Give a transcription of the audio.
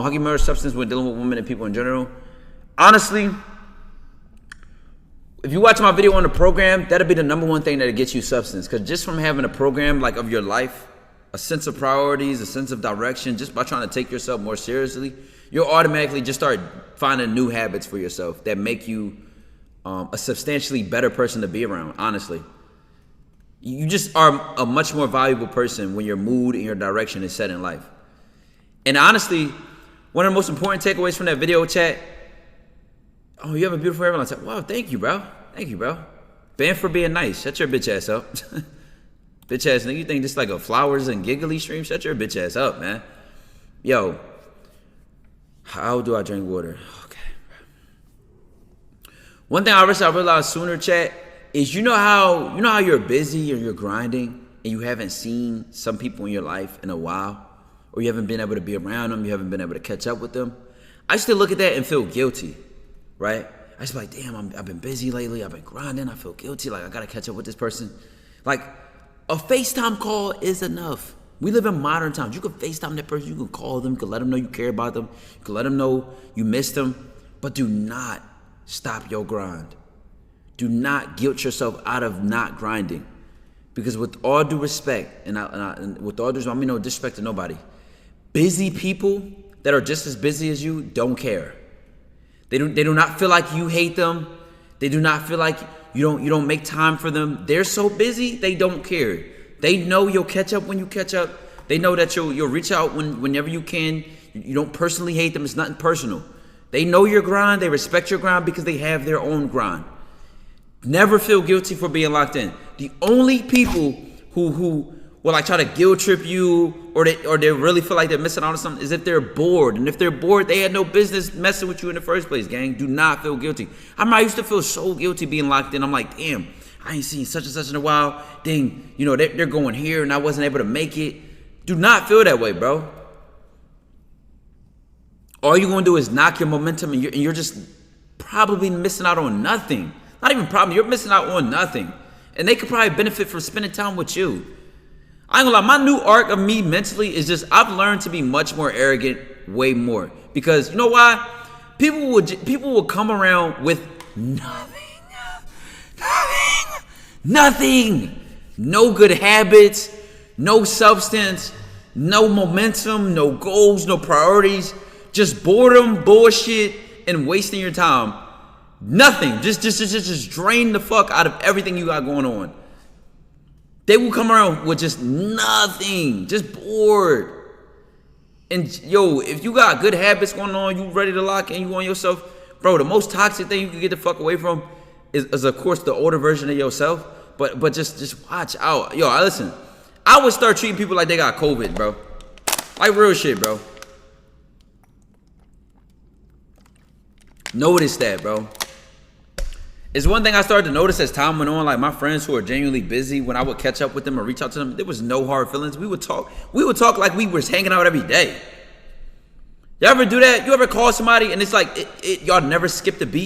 How can you manage substance when dealing with women and people in general? Honestly, if you watch my video on the program, that'll be the #1 thing that'll get you substance. Because just from having a program like of your life, a sense of priorities, a sense of direction, just by trying to take yourself more seriously, you'll automatically just start finding new habits for yourself that make you a substantially better person to be around, honestly. You just are a much more valuable person when your mood and your direction is set in life. And honestly, one of the most important takeaways from that video chat, oh, you have a beautiful hairline. I said, wow, thank you, bro. Thank you, bro. Ban for being nice. Shut your bitch ass up. Bitch ass nigga, you think this like a flowers and giggly stream? Shut your bitch ass up, man. Yo, how do I drink water? Okay, bro. One thing I wish I realized sooner, chat, is you know how you're busy or you're grinding and you haven't seen some people in your life in a while, or you haven't been able to be around them, you haven't been able to catch up with them. I used to look at that and feel guilty, right? I used to be like, damn, I've been busy lately, I've been grinding, I feel guilty, like I gotta catch up with this person. Like, a FaceTime call is enough. We live in modern times. You can FaceTime that person, you can call them, you can let them know you care about them, you can let them know you miss them, but do not stop your grind. Do not guilt yourself out of not grinding. Because with all due respect, and with all due respect, I mean no disrespect to nobody, busy people that are just as busy as you don't care. They do not feel like you hate them. They do not feel like you don't make time for them. They're so busy, they don't care. They know you'll catch up when you catch up. They know that you'll reach out whenever you can. You don't personally hate them. It's nothing personal. They know your grind. They respect your grind because they have their own grind. Never feel guilty for being locked in. The only people who will like try to guilt trip you or they really feel like they're missing out on something is if they're bored. And if they're bored, they had no business messing with you in the first place, gang. Do not feel guilty. I used to feel so guilty being locked in. I'm like, damn, I ain't seen such and such in a while. Dang, you know, they're going here and I wasn't able to make it. Do not feel that way, bro. All you're going to do is knock your momentum and you're just probably missing out on nothing. Not even probably, you're missing out on nothing. And they could probably benefit from spending time with you. I ain't gonna lie, my new arc of me mentally is just, I've learned to be much more arrogant, way more. Because, you know why? People will come around with nothing. No good habits, no substance, no momentum, no goals, no priorities. Just boredom, bullshit, and wasting your time. Nothing. Just drain the fuck out of everything you got going on. They will come around with just nothing. Just bored. And yo, if you got good habits going on, you ready to lock in, you on yourself, bro, the most toxic thing you can get the fuck away from is of course the older version of yourself. But just watch out. Yo, listen. I would start treating people like they got COVID, bro. Like real shit, bro. Notice that, bro. It's one thing I started to notice as time went on, like my friends who are genuinely busy, when I would catch up with them or reach out to them, there was no hard feelings. We would talk like we was hanging out every day. You ever do that? You ever call somebody and it's like, y'all never skipped a beat?